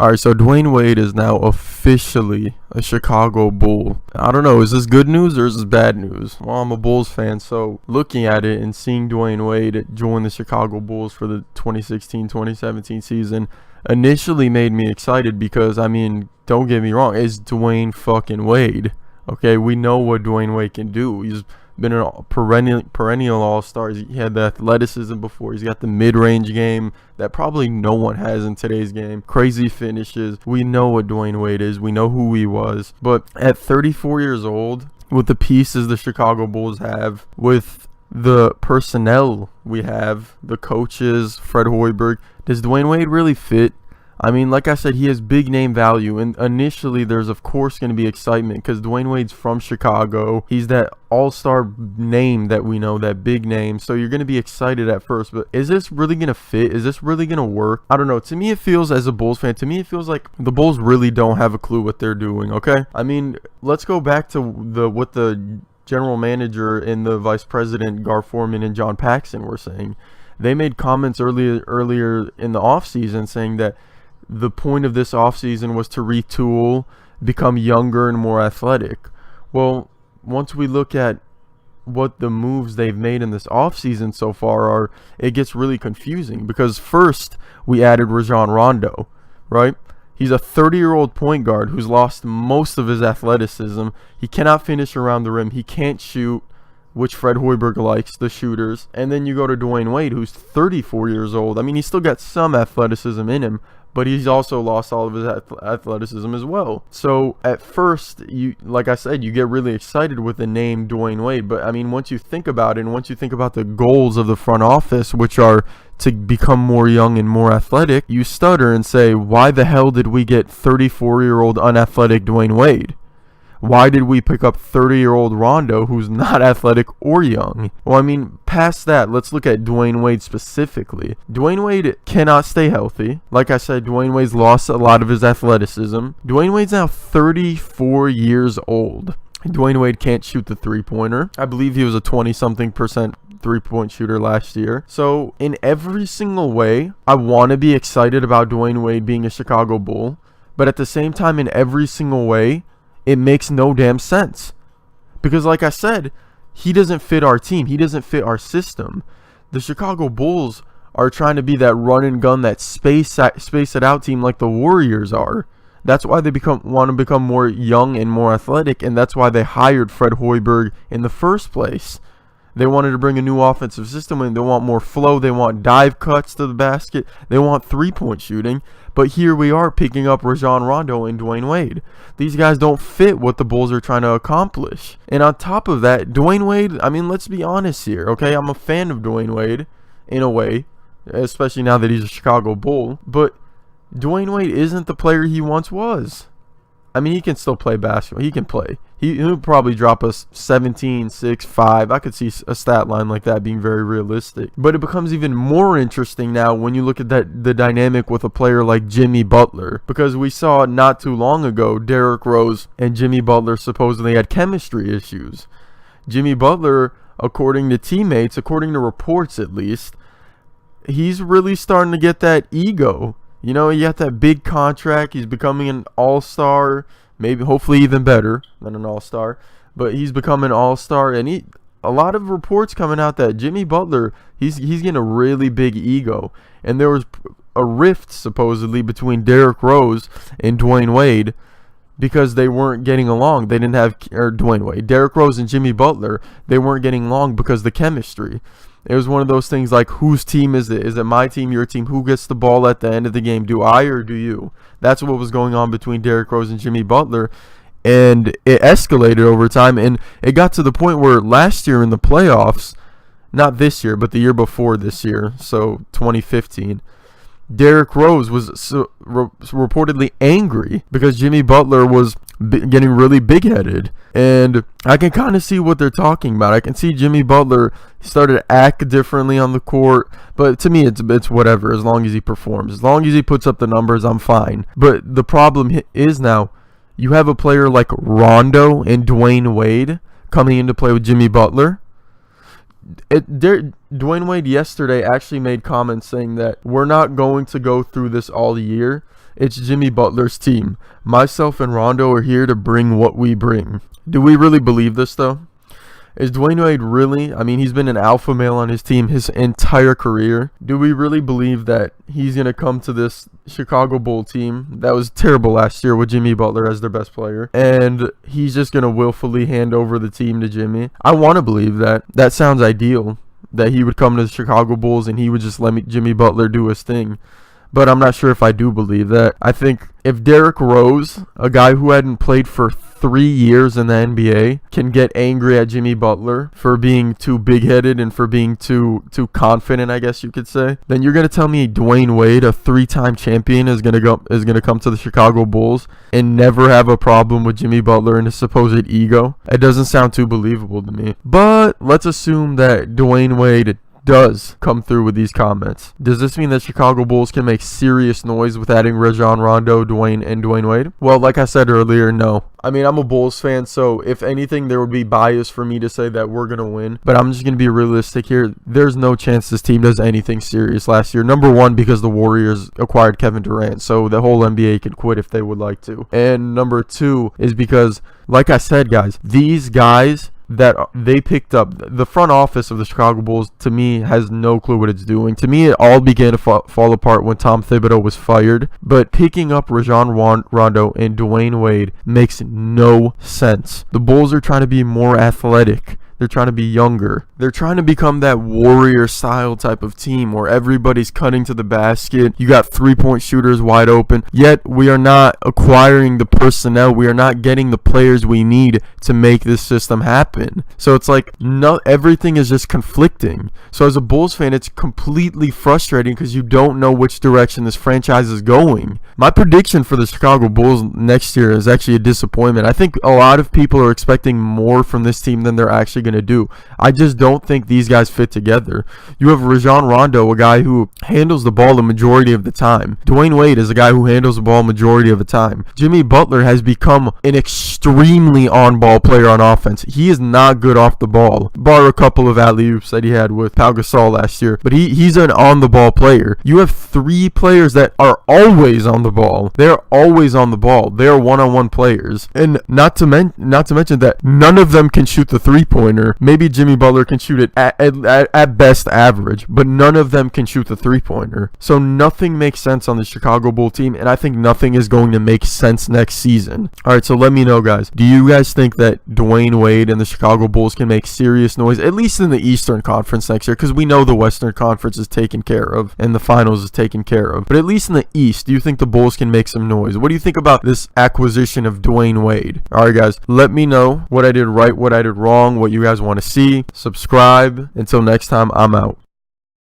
All right, so Dwayne Wade is now officially a Chicago Bull. I don't know, is this good news or is this bad news? Well, I'm a Bulls fan, so looking at it and seeing Dwayne Wade join the Chicago Bulls for the 2016-2017 season initially made me excited because, I mean, don't get me wrong, it's Dwayne fucking Wade. Okay, we know what Dwayne Wade can do. He's been a perennial all-star. He had the athleticism before. He's got the mid-range game that probably no one has in today's game. Crazy finishes. We know what Dwayne Wade is. We know who he was. But at 34 years old, with the pieces the Chicago Bulls have, with the personnel we have, the coaches, Fred Hoiberg, does Dwayne Wade really fit? I mean, like I said, he has big name value, and initially there's of course going to be excitement because Dwayne Wade's from Chicago. He's that all-star name that we know, that big name, so you're going to be excited at first, but is this really going to fit? Is this really going to work? I don't know. To me, it feels, as a Bulls fan, to me it feels like the Bulls really don't have a clue what they're doing, okay? I mean, let's go back to what the general manager and the vice president, Gar Forman and John Paxson, were saying. They made comments earlier in the offseason saying that the point of this offseason was to retool, become younger and more athletic. Well, once we look at what the moves they've made in this offseason so far are, it gets really confusing because first we added Rajon Rondo, right? He's a 30-year-old point guard who's lost most of his athleticism. He cannot finish around the rim. He can't shoot, which Fred Hoiberg likes, the shooters. And then you go to Dwayne Wade, who's 34 years old. I mean, he's still got some athleticism in him, but he's also lost all of his athleticism as well. So at first, like I said, you get really excited with the name Dwayne Wade. But I mean, once you think about it, and once you think about the goals of the front office, which are to become more young and more athletic, you stutter and say, why the hell did we get 34-year-old unathletic Dwayne Wade? Why did we pick up 30-year-old Rondo who's not athletic or young? Well, I mean, past that, let's look at Dwayne Wade specifically. Dwayne Wade cannot stay healthy. Like I said, Dwayne Wade's lost a lot of his athleticism. Dwayne Wade's now 34 years old. Dwayne Wade can't shoot the three-pointer. I believe he was a 20-something% three-point shooter last year. So in every single way, I want to be excited about Dwayne Wade being a Chicago Bull. But at the same time, in every single way, it makes no damn sense. Because like I said, he doesn't fit our team. He doesn't fit our system. The Chicago Bulls are trying to be that run and gun, that space it out team like the Warriors are. That's why they want to become more young and more athletic, and that's why they hired Fred Hoiberg in the first place. They wanted to bring a new offensive system, and they want more flow. They want dive cuts to the basket. They want three-point shooting. But here we are picking up Rajon Rondo and Dwayne Wade. These guys don't fit what the Bulls are trying to accomplish. And on top of that, Dwayne Wade, I mean, let's be honest here, okay? I'm a fan of Dwayne Wade in a way, especially now that he's a Chicago Bull. But Dwayne Wade isn't the player he once was. I mean, he can still play basketball. He can play. He'll probably drop us 17, 6, 5. I could see a stat line like that being very realistic. But it becomes even more interesting now when you look at the dynamic with a player like Jimmy Butler. Because we saw not too long ago, Derrick Rose and Jimmy Butler supposedly had chemistry issues. Jimmy Butler, according to teammates, according to reports at least, he's really starting to get that ego. You know, he got that big contract. He's becoming an all-star, maybe, hopefully even better than an all-star. But he's become an all-star, and a lot of reports coming out that Jimmy Butler, he's getting a really big ego. And there was a rift, supposedly, between Derrick Rose and Dwayne Wade because they weren't getting along. They didn't have, or Dwayne Wade, Derrick Rose and Jimmy Butler, they weren't getting along because of the chemistry. It was one of those things like, whose team is it? Is it my team, your team? Who gets the ball at the end of the game? Do I or do you? That's what was going on between Derrick Rose and Jimmy Butler. And it escalated over time. And it got to the point where last year in the playoffs, not this year, but the year before this year, so 2015, Derrick Rose was reportedly angry because Jimmy Butler was getting really big-headed. And I can kind of see what they're talking about. I can see Jimmy Butler started to act differently on the court. But to me, it's whatever, as long as he performs. As long as he puts up the numbers, I'm fine. But the problem is now, you have a player like Rondo and Dwayne Wade coming into play with Jimmy Butler. Dwayne Wade yesterday actually made comments saying that we're not going to go through this all year. It's Jimmy Butler's team. Myself and Rondo are here to bring what we bring. Do we really believe this, though? Is Dwayne Wade really? I mean, he's been an alpha male on his team his entire career. Do we really believe that he's going to come to this Chicago Bull team that was terrible last year with Jimmy Butler as their best player, and he's just going to willfully hand over the team to Jimmy? I want to believe that. That sounds ideal, that he would come to the Chicago Bulls and he would just let Jimmy Butler do his thing. But I'm not sure if I do believe that. I think if Derrick Rose, a guy who hadn't played for 3 years in the NBA, can get angry at Jimmy Butler for being too big-headed and for being too confident, I guess you could say, then you're gonna tell me Dwayne Wade, a 3-time champion, is gonna come to the Chicago Bulls and never have a problem with Jimmy Butler and his supposed ego? It doesn't sound too believable to me. But let's assume that Dwayne Wade does come through with these comments. Does this mean that Chicago Bulls can make serious noise with adding Rajon Rondo, Dwayne Wade? Well, like I said earlier, no. I mean, I'm a Bulls fan, so if anything, there would be bias for me to say that we're going to win. But I'm just going to be realistic here. There's no chance this team does anything serious last year. Number one, because the Warriors acquired Kevin Durant, so the whole NBA could quit if they would like to. And number two is because, like I said, guys, these guys that they picked up, the front office of the Chicago Bulls, to me, has no clue what it's doing. To me, it all began to fall apart when Tom Thibodeau was fired. But picking up Rajon Rondo and Dwayne Wade makes no sense. The Bulls are trying to be more athletic. They're trying to be younger. They're trying to become that Warrior-style type of team where everybody's cutting to the basket. You got three-point shooters wide open. Yet, we are not acquiring the personnel. We are not getting the players we need to make this system happen. So it's like everything is just conflicting. So as a Bulls fan, it's completely frustrating because you don't know which direction this franchise is going. My prediction for the Chicago Bulls next year is actually a disappointment. I think a lot of people are expecting more from this team than they're actually going to do. I just don't think these guys fit together. You have Rajon Rondo, a guy who handles the ball the majority of the time. Dwayne Wade is a guy who handles the ball majority of the time. Jimmy Butler has become an extremely on-ball player on offense. He is not good off the ball, bar a couple of alley-oops that he had with Pau Gasol last year. But he's an on-the-ball player. You have 3 players that are always on the ball. They're always on the ball. They're one-on-one players. And not to mention that none of them can shoot the three-pointer. Maybe Jimmy Butler can shoot it at best average, but none of them can shoot the three-pointer. So nothing makes sense on the Chicago Bull team, and I think nothing is going to make sense next season. Alright, so let me know, guys. Do you guys think that Dwayne Wade and the Chicago Bulls can make serious noise, at least in the Eastern Conference next year? Because we know the Western Conference is taken care of, and the Finals is taken care of. But at least in the East, do you think the Bulls can make some noise? What do you think about this acquisition of Dwayne Wade? Alright, guys, let me know what I did right, what I did wrong, what you guys want to see. Subscribe. Until next time, I'm out.